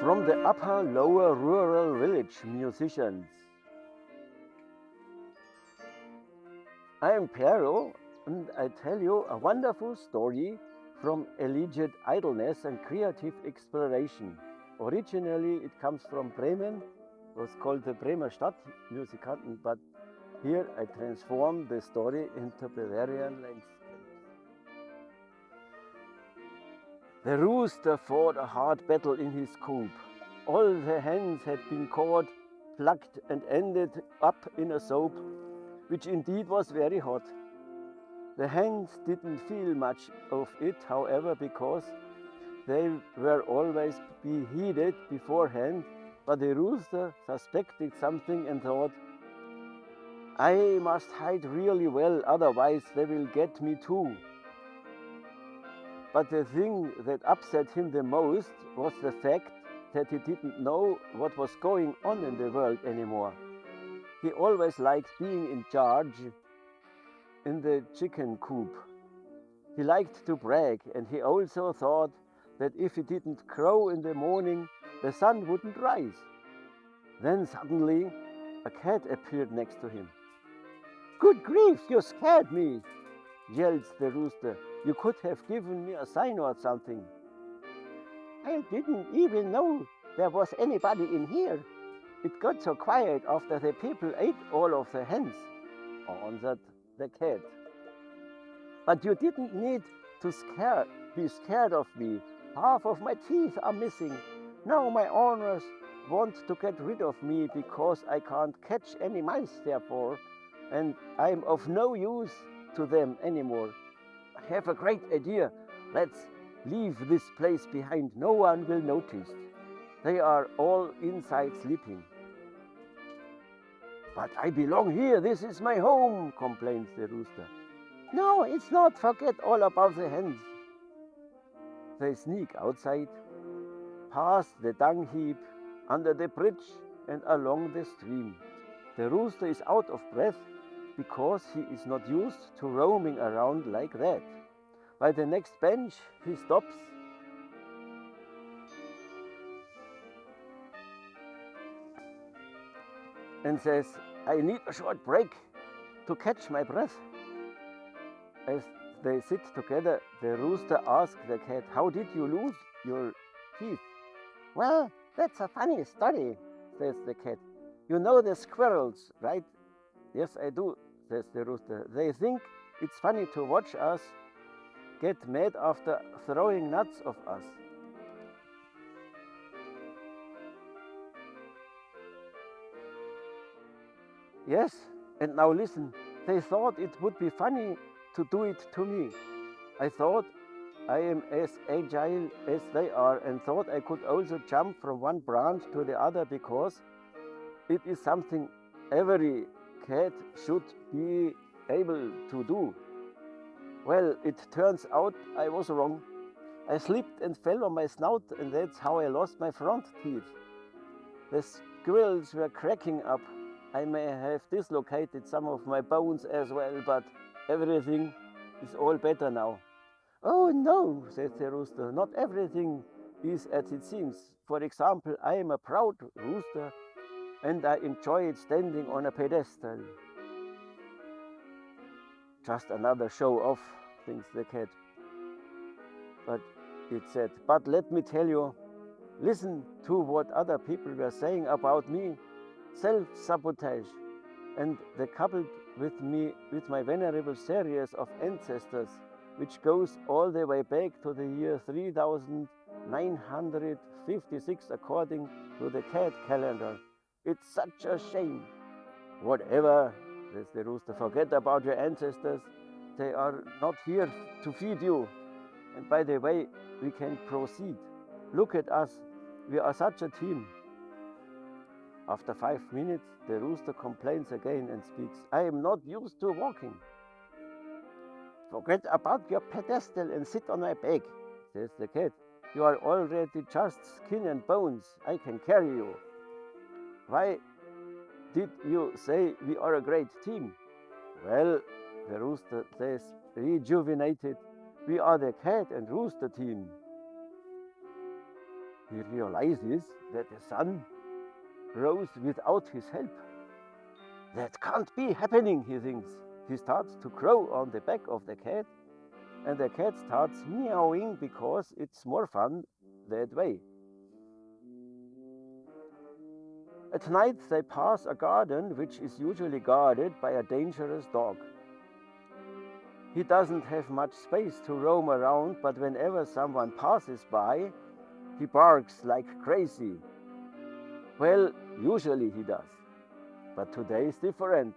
from the upper lower rural village musicians. I am Pero, and I tell you a wonderful story from alleged idleness and creative exploration. Originally it comes from Bremen, was called the Bremer Stadtmusikanten, but here I transform the story into Bavarian landscapes. The rooster fought a hard battle in his coop. All the hens had been caught, plucked, and ended up in a soup, which indeed was very hot. The hens didn't feel much of it, however, because they were always beheaded beforehand, but the rooster suspected something and thought, I must hide really well, otherwise they will get me too. But the thing that upset him the most was the fact that he didn't know what was going on in the world anymore. He always liked being in charge in the chicken coop. He liked to brag, and he also thought that if he didn't crow in the morning, the sun wouldn't rise. Then suddenly a cat appeared next to him. Good grief, you scared me, yelled the rooster. You could have given me a sign or something. I didn't even know there was anybody in here. It got so quiet after the people ate all of the hens, answered the cat. But you didn't need to be scared of me. Half of my teeth are missing. Now my owners want to get rid of me because I can't catch any mice, therefore, and I'm of no use to them anymore. I have a great idea. Let's leave this place behind. No one will notice. They are all inside sleeping. But I belong here. This is my home, complains the rooster. No, it's not. Forget all about the hens. They sneak outside, past the dung heap, under the bridge and along the stream. The rooster is out of breath because he is not used to roaming around like that. By the next bench he stops and says, I need a short break to catch my breath. As they sit together, the rooster asks the cat, how did you lose your teeth? Well, that's a funny story, says the cat. You know the squirrels, right? Yes, I do, says the rooster. They think it's funny to watch us get mad after throwing nuts of us. Yes, and now listen, they thought it would be funny to do it to me. I thought I am as agile as they are and thought I could also jump from one branch to the other because it is something every cat should be able to do. Well, it turns out I was wrong. I slipped and fell on my snout, and that's how I lost my front teeth. The squirrels were cracking up. I may have dislocated some of my bones as well, but everything is all better now. Oh no, says the rooster, not everything is as it seems. For example, I am a proud rooster and I enjoy standing on a pedestal. Just another show off, thinks the cat. But it said, but let me tell you, listen to what other people were saying about me. Self-sabotage, and they coupled with my venerable series of ancestors, which goes all the way back to the year 3956 according to the cat calendar. It's such a shame. Whatever, says the rooster, forget about your ancestors. They are not here to feed you. And by the way, we can proceed. Look at us. We are such a team. After 5 minutes, the rooster complains again and speaks. I am not used to walking. Forget about your pedestal and sit on my back, says the cat. You are already just skin and bones. I can carry you. Why did you say we are a great team? Well, the rooster says, rejuvenated, we are the cat and rooster team. He realizes that the sun rose without his help. That can't be happening, he thinks. He starts to crow on the back of the cat, and the cat starts meowing because it's more fun that way. At night they pass a garden which is usually guarded by a dangerous dog. He doesn't have much space to roam around, but whenever someone passes by, he barks like crazy. Well, usually he does, but today is different.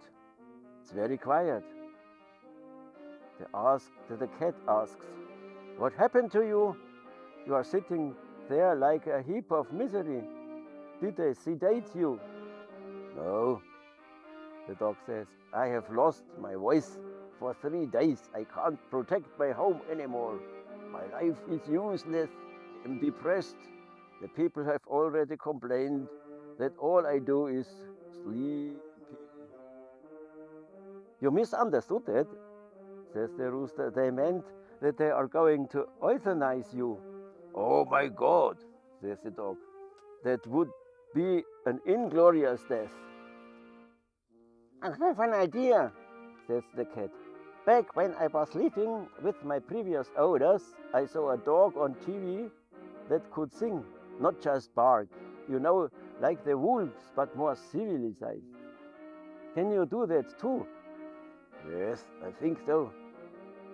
It's very quiet. The cat asks, "What happened to you? You are sitting there like a heap of misery. Did they sedate you?" "No," the dog says. "I have lost my voice for 3 days. I can't protect my home anymore. My life is useless. I'm depressed. The people have already complained that all I do is sleeping." "You misunderstood it," says the rooster. "They meant that they are going to euthanize you." "Oh my God," says the dog. "That would be an inglorious death." "I have an idea," says the cat. "Back when I was living with my previous owners, I saw a dog on TV that could sing, not just bark. You know, like the wolves, but more civilized. Can you do that too?" "Yes, I think so,"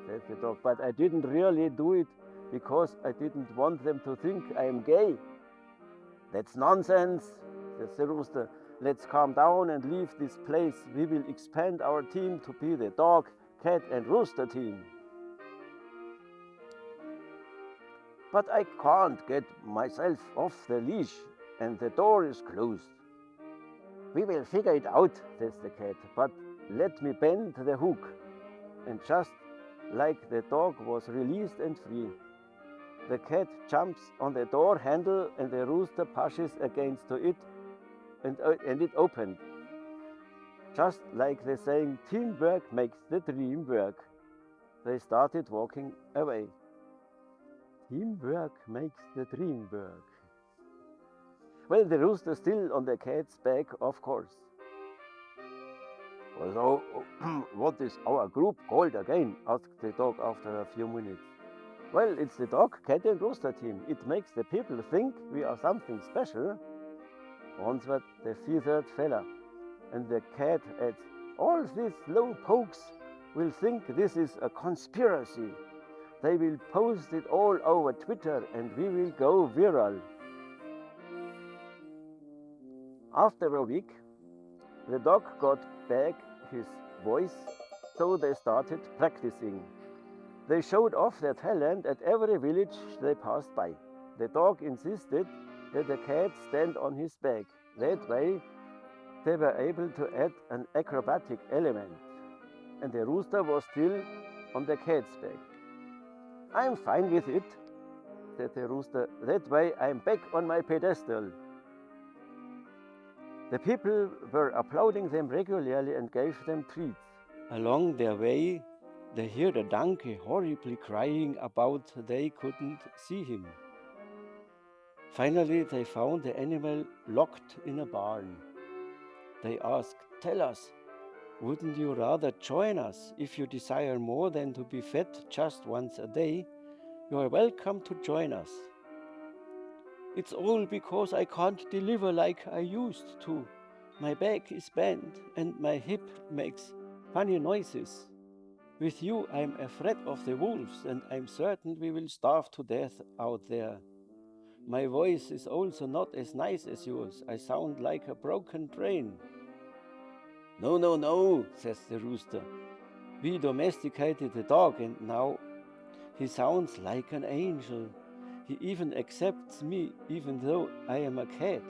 says the dog, "but I didn't really do it because I didn't want them to think I am gay." "That's nonsense," says the rooster. "Let's calm down and leave this place. We will expand our team to be the dog, cat and rooster team." "But I can't get myself off the leash and the door is closed." "We will figure it out," says the cat, "but let me bend the hook." And just like the dog was released and free, the cat jumps on the door handle and the rooster pushes against it and it opened. Just like the saying, "Teamwork makes the dream work." They started walking away. Teamwork makes the dream work. Well, the rooster still on the cat's back, of course. "So, what is our group called again?" asked the dog after a few minutes. "Well, it's the dog, cat and rooster team. It makes the people think we are something special," answered the feathered fella. And the cat adds, "All these slow pokes will think this is a conspiracy. They will post it all over Twitter and we will go viral." After a week, the dog got back his voice, so they started practicing. They showed off their talent at every village they passed by. The dog insisted that the cat stand on his back. That way, they were able to add an acrobatic element. And the rooster was still on the cat's back. "I'm fine with it," said the rooster. "That way I'm back on my pedestal." The people were applauding them regularly and gave them treats. Along their way, they heard a donkey horribly crying about they couldn't see him. Finally, they found the animal locked in a barn. They asked, "Tell us, wouldn't you rather join us? If you desire more than to be fed just once a day, you are welcome to join us." "It's all because I can't deliver like I used to. My back is bent and my hip makes funny noises. With you I'm afraid of the wolves and I'm certain we will starve to death out there. My voice is also not as nice as yours. I sound like a broken train." "No, no, no," says the rooster. "We domesticated the dog and now he sounds like an angel. He even accepts me even though I am a cat."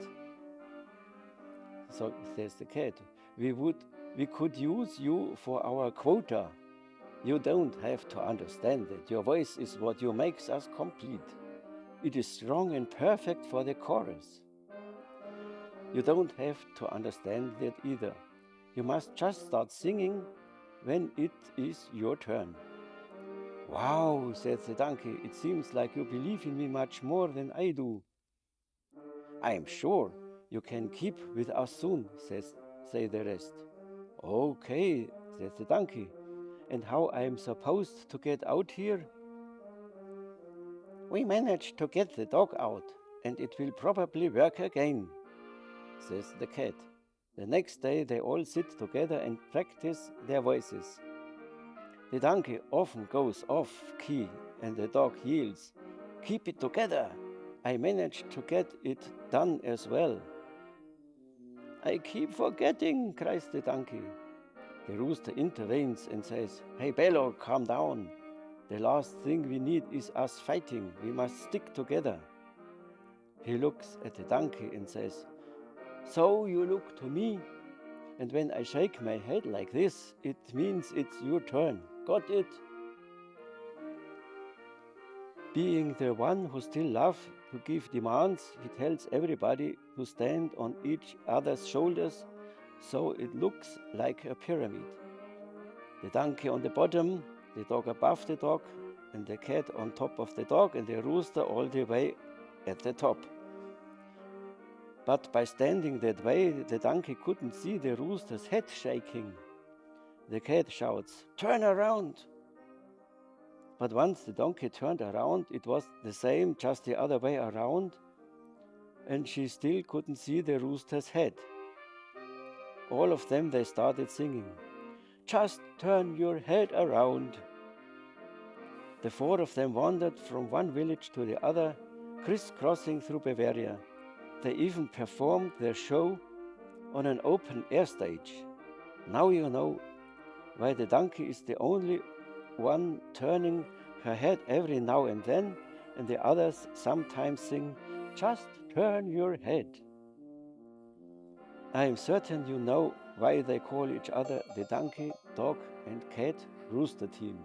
So says the cat, we could use you for our quota. You don't have to understand that. Your voice is what you makes us complete. It is strong and perfect for the chorus. You don't have to understand that either. You must just start singing when it is your turn." "Wow," said the donkey, "it seems like you believe in me much more than I do." I am sure you can keep with us soon, say the rest. Okay, says the donkey. And how I am supposed to get out here? We managed to get the dog out, and it will probably work again, says the cat. The next day they all sit together and practice their voices. The donkey often goes off key, and the dog yells, "Keep it together! I managed to get it done as well." "I keep forgetting," cries the donkey. The rooster intervenes and says, "Hey Bello, calm down. The last thing we need is us fighting. We must stick together." He looks at the donkey and says, "So you look to me? And when I shake my head like this, it means it's your turn. Got it?" Being the one who still loves to give demands, he tells everybody to stand on each other's shoulders so it looks like a pyramid. The donkey on the bottom, the dog above the dog, and the cat on top of the dog, and the rooster all the way at the top. But by standing that way, the donkey couldn't see the rooster's head shaking. The cat shouts, "Turn around!" But once the donkey turned around, it was the same, just the other way around, and she still couldn't see the rooster's head. All of them, they started singing, "Just turn your head around." The four of them wandered from one village to the other, crisscrossing through Bavaria. They even performed their show on an open-air stage. Now you know why the donkey is the only one turning her head every now and then, and the others sometimes sing, "Just turn your head." I am certain you know why they call each other the donkey, dog, and cat rooster team.